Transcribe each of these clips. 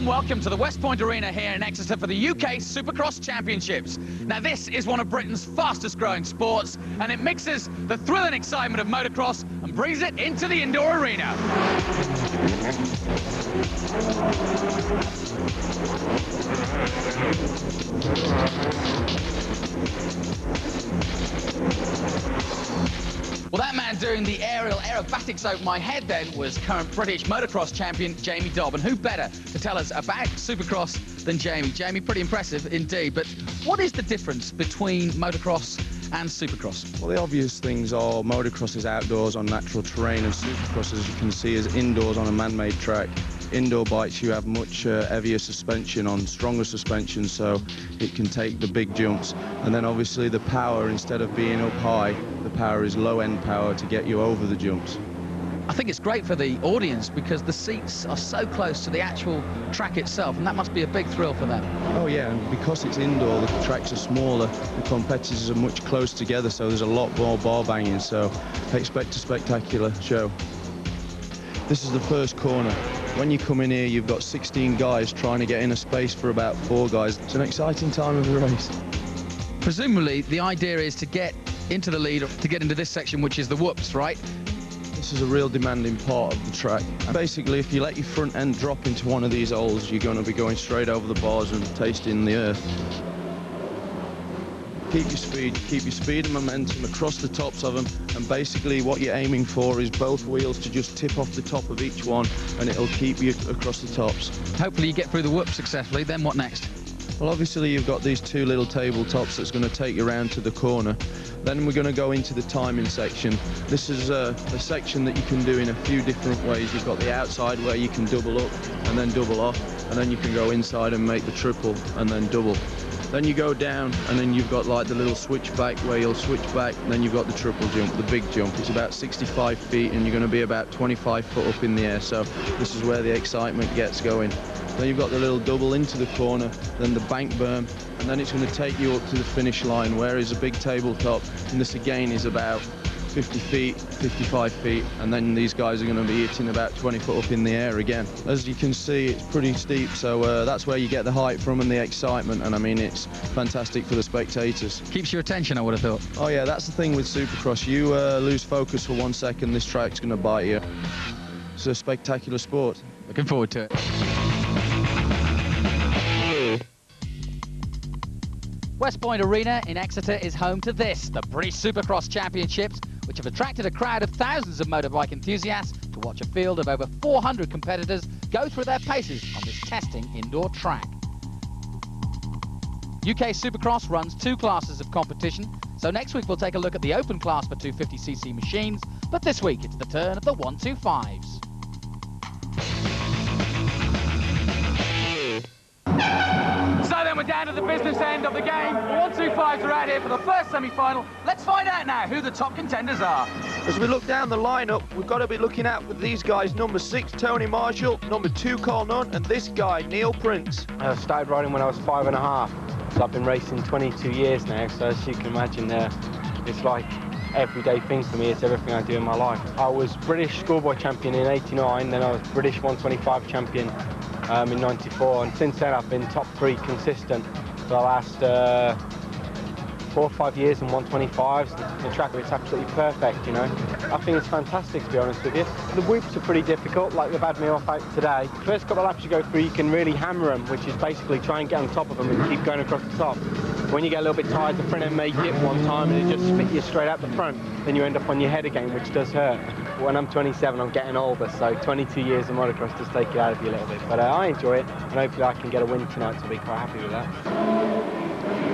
warm welcome to the West Point Arena here in Exeter for the UK Supercross Championships. Now this is one of Britain's fastest growing sports, and it mixes the thrill and excitement of motocross and brings it into the indoor arena. Well, that man doing the aerial aerobatics over my head then was current British motocross champion Jamie Dobb. And who better to tell us about Supercross than Jamie? Jamie, pretty impressive indeed. But what is the difference between motocross and Supercross? Well, the obvious things are motocross is outdoors on natural terrain, and Supercross, as you can see, is indoors on a man-made track. Indoor bikes, you have much heavier suspension on stronger suspension, so it can take the big jumps. And then obviously the power, instead of being up high, the power is low-end power to get you over the jumps. I think it's great for the audience because the seats are so close to the actual track itself, and that must be a big thrill for them. Oh yeah, and because it's indoor, the tracks are smaller, the competitors are much close together, so there's a lot more bar banging, so expect a spectacular show. This is the first corner. When you come in here, you've got 16 guys trying to get in a space for about 4 guys. It's an exciting time of the race. Presumably, the idea is to get into the lead, to get into this section, which is the whoops, right? This is a real demanding part of the track. Basically, if you let your front end drop into one of these holes, you're going to be going straight over the bars and tasting the earth. Keep your speed and momentum across the tops of them, and basically what you're aiming for is both wheels to just tip off the top of each one, and it'll keep you across the tops. Hopefully you get through the whoop successfully, then what next? Well, obviously you've got these 2 little tabletops that's going to take you around to the corner. Then we're going to go into the timing section. This is a section that you can do in a few different ways. You've got the outside where you can double up and then double off, and then you can go inside and make the triple and then double. Then you go down, and then you've got like the little switchback where you'll switch back, and then you've got the triple jump, the big jump. It's about 65 feet, and you're going to be about 25 foot up in the air, so this is where the excitement gets going. Then you've got the little double into the corner, then the bank berm, and then it's going to take you up to the finish line, whereas a big tabletop, and this again is about 50 feet, 55 feet, and then these guys are going to be hitting about 20 foot up in the air again. As you can see, it's pretty steep, so that's where you get the height from and the excitement, and I mean, it's fantastic for the spectators. Keeps your attention, I would have thought. Oh yeah, that's the thing with Supercross. You lose focus for 1 second, this track's going to bite you. It's a spectacular sport. Looking forward to it. West Point Arena in Exeter is home to this, the British Supercross Championships, which have attracted a crowd of thousands of motorbike enthusiasts to watch a field of over 400 competitors go through their paces on this testing indoor track. UK Supercross runs 2 classes of competition, so next week we'll take a look at the open class for 250cc machines, but this week it's the turn of the 125s. So then we're down to the business end of the game. The 125s are out here for the first semi-final. Let's find out now who the top contenders are. As we look down the lineup, we've got to be looking at with these guys: number 6, Tony Marshall; number 2, Carl Nunn; and this guy, Neil Prince. I started riding when I was 5.5, so I've been racing 22 years now, so as you can imagine, it's like everyday thing for me. It's everything I do in my life. I was British schoolboy champion in '89, then I was British 125 champion in '94, and since then I've been top 3 consistent for the last 4 or 5 years in 125s. The track is absolutely perfect, you know. I think it's fantastic, to be honest with you. The whoops are pretty difficult, like they've had me off out today. First couple of laps you go through, you can really hammer them, which is basically try and get on top of them and keep going across the top. When you get a little bit tired, the front end may dip one time and it just spit you straight out the front. Then you end up on your head again, which does hurt. When I'm 27, I'm getting older, so 22 years of motocross does take it out of you a little bit. But I enjoy it, and hopefully I can get a win tonight, so I'll be quite happy with that.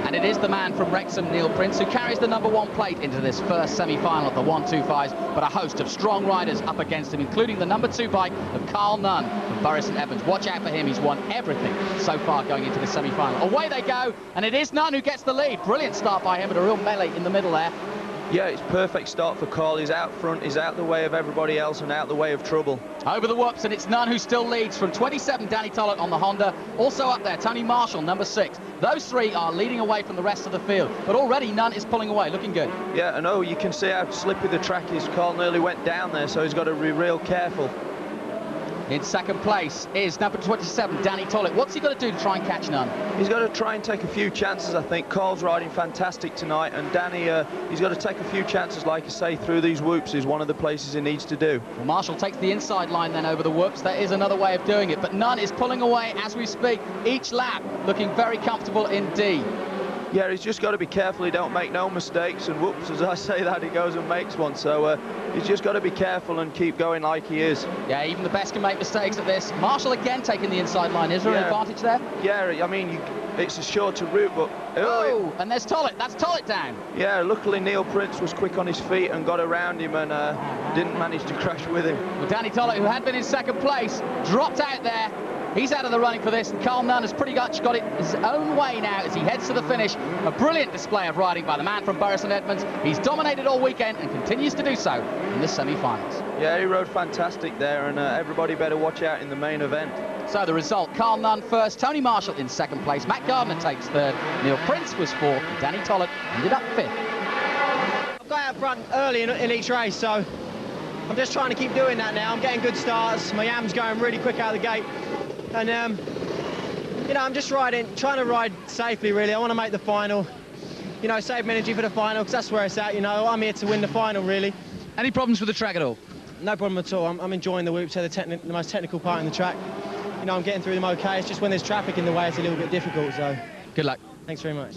And it is the man from Wrexham, Neil Prince, who carries the number 1 plate into this first semi-final of the 125s, but a host of strong riders up against him, including the number 2 bike of Carl Nunn from Bury St Evans. Watch out for him, he's won everything so far going into the semi-final. Away they go, and it is Nunn who gets the lead. Brilliant start by him, but a real melee in the middle there. Yeah, it's perfect start for Carl. He's out front, he's out the way of everybody else and out the way of trouble. Over the whoops, and it's Nunn who still leads from 27, Danny Tollett on the Honda. Also up there, Tony Marshall, number 6. Those 3 are leading away from the rest of the field, but already Nunn is pulling away, looking good. Yeah, I know, you can see how slippy the track is. Carl nearly went down there, so he's got to be real careful. In second place is number 27, Danny Tollett. What's he got to do to try and catch Nunn? He's got to try and take a few chances, I think. Carl's riding fantastic tonight, and Danny, he's got to take a few chances, like I say, through these whoops is one of the places he needs to do. Well, Marshall takes the inside line then over the whoops. That is another way of doing it, but Nunn is pulling away as we speak, each lap looking very comfortable indeed. Yeah, he's just got to be careful he don't make no mistakes, and whoops, as I say that, he goes and makes one. So he's just got to be careful and keep going like he is. Yeah, even the best can make mistakes at this. Marshall again taking the inside line. Is there an advantage there? Yeah, I mean, it's a shorter route, but... Oh, and there's Tollett. That's Tollett down. Yeah, luckily Neil Prince was quick on his feet and got around him and didn't manage to crash with him. Well, Danny Tollett, who had been in second place, dropped out there. He's out of the running for this, and Carl Nunn has pretty much got it his own way now as he heads to the finish. A brilliant display of riding by the man from Bury St Edmunds. He's dominated all weekend and continues to do so in the semi-finals. Yeah, he rode fantastic there, and everybody better watch out in the main event. So the result, Carl Nunn first, Tony Marshall in second place, Matt Gardner takes third, Neil Prince was fourth, and Danny Tollett ended up fifth. I've got out front early in each race, so I'm just trying to keep doing that now. I'm getting good starts, my yam's going really quick out of the gate. And, you know, I'm just trying to ride safely, really. I want to make the final, you know, save energy for the final, because that's where it's at, you know. I'm here to win the final, really. Any problems with the track at all? No problem at all. I'm enjoying the whoops. They're the most technical part in the track. You know, I'm getting through them okay. It's just when there's traffic in the way, it's a little bit difficult, so... Good luck. Thanks very much.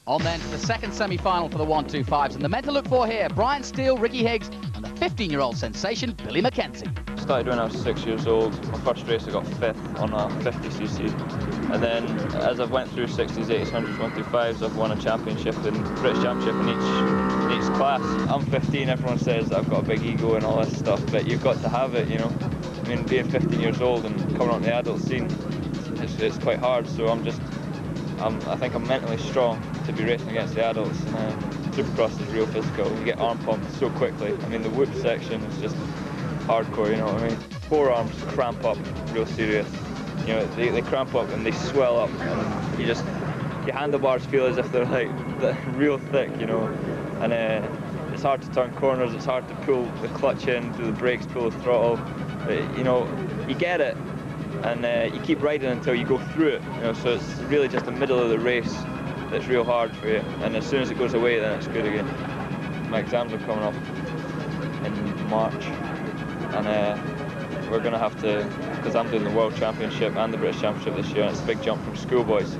On then to the second semi-final for the 125s, and the men to look for here, Brian Steele, Ricky Higgs, and the 15-year-old sensation, Billy McKenzie. Started when I was 6 years old. My first race I got 5th on a 50cc, and then as I went through 60s, 800s, 125s, I've won a championship and British championship in each class. I'm 15, everyone says that I've got a big ego and all this stuff, but you've got to have it, you know. I mean, being 15 years old and coming on the adult scene, it's quite hard, so I think I'm mentally strong to be racing against the adults. And Supercross is real physical. You get arm pumped so quickly. I mean, the whoop section is just hardcore, you know what I mean? Forearms cramp up real serious. You know, they cramp up and they swell up, and your handlebars feel as if they're like real thick, you know. And it's hard to turn corners. It's hard to pull the clutch in, do the brakes, pull the throttle. But, you know, you get it. And you keep riding until you go through it, you know, so it's really just the middle of the race that's real hard for you, and as soon as it goes away, then it's good again. My exams are coming up in March, and we're going to have to, because I'm doing the World Championship and the British Championship this year, and it's a big jump from schoolboys,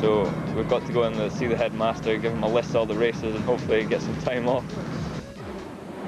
so we've got to go and see the headmaster, give him a list of all the races, and hopefully get some time off.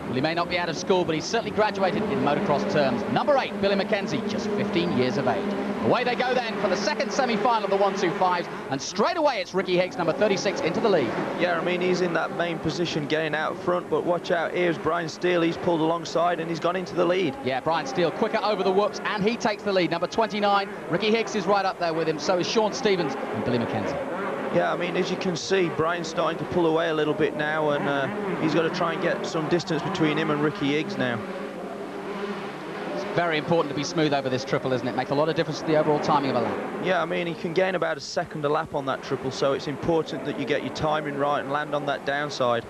Well, he may not be out of school, but he's certainly graduated in motocross terms. Number 8, Billy McKenzie, just 15 years of age. Away they go then for the second semi-final of the 125s, and straight away it's Ricky Higgs, number 36, into the lead. Yeah, I mean, he's in that main position getting out front, but watch out, here's Brian Steele. He's pulled alongside and he's gone into the lead. Yeah, Brian Steele quicker over the whoops, and he takes the lead. Number 29, Ricky Higgs is right up there with him, so is Sean Stevens and Billy McKenzie. Yeah, I mean, as you can see, Brian's starting to pull away a little bit now, and he's got to try and get some distance between him and Ricky Higgs now. It's very important to be smooth over this triple, isn't it? Makes a lot of difference to the overall timing of a lap. Yeah, I mean, he can gain about a second a lap on that triple, so it's important that you get your timing right and land on that downside.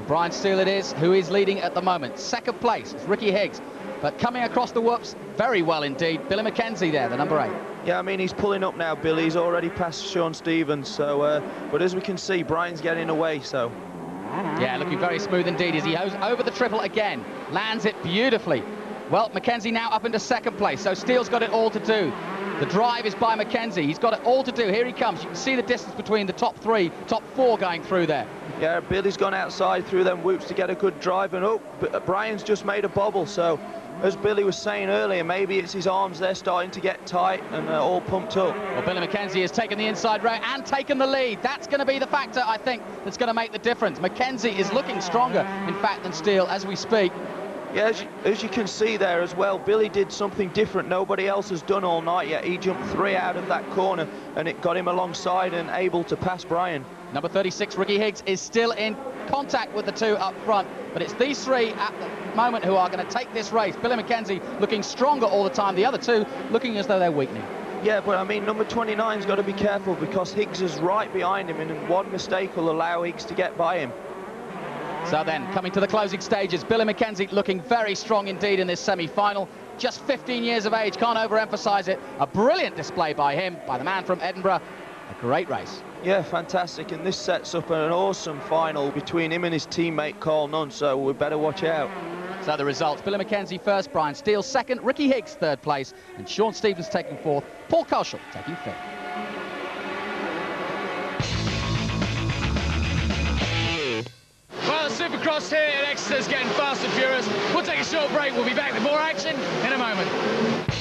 Brian Steele it is, who is leading at the moment. Second place is Ricky Higgs, but coming across the whoops very well indeed. Billy McKenzie there, the number 8. Yeah, I mean, he's pulling up now, Billy. He's already passed Sean Stevens, so, but as we can see, Brian's getting away, so. Yeah, looking very smooth indeed as he goes over the triple again. Lands it beautifully. Well, McKenzie now up into second place, so Steele's got it all to do. The drive is by McKenzie. He's got it all to do. Here he comes. You can see the distance between the top 3, top 4 going through there. Yeah, Billy's gone outside through them whoops to get a good drive, and Brian's just made a bobble, so as Billy was saying earlier, maybe it's his arms there starting to get tight and all pumped up. Well, Billy McKenzie has taken the inside row and taken the lead. That's going to be the factor, I think, that's going to make the difference. McKenzie is looking stronger, in fact, than Steele as we speak. Yeah, as you can see there as well, Billy did something different nobody else has done all night yet. He jumped 3 out of that corner, and it got him alongside and able to pass Brian. Number 36, Ricky Higgs, is still in contact with the 2 up front, but it's these 3 at the moment who are going to take this race. Billy McKenzie looking stronger all the time, the other 2 looking as though they're weakening. Yeah, but I mean, number 29's got to be careful because Higgs is right behind him, and one mistake will allow Higgs to get by him. So then, coming to the closing stages, Billy Mackenzie looking very strong indeed in this semi-final. Just 15 years of age, can't overemphasize it. A brilliant display by him, by the man from Edinburgh. A great race. Yeah, fantastic, and this sets up an awesome final between him and his teammate Carl Nunn, so we better watch out. So the results, Billy Mackenzie first, Brian Steele second, Ricky Higgs third place, and Sean Stevens taking fourth, Paul Koschel taking fifth. Well, the Supercross here at Exeter is getting fast and furious. We'll take a short break. We'll be back with more action in a moment.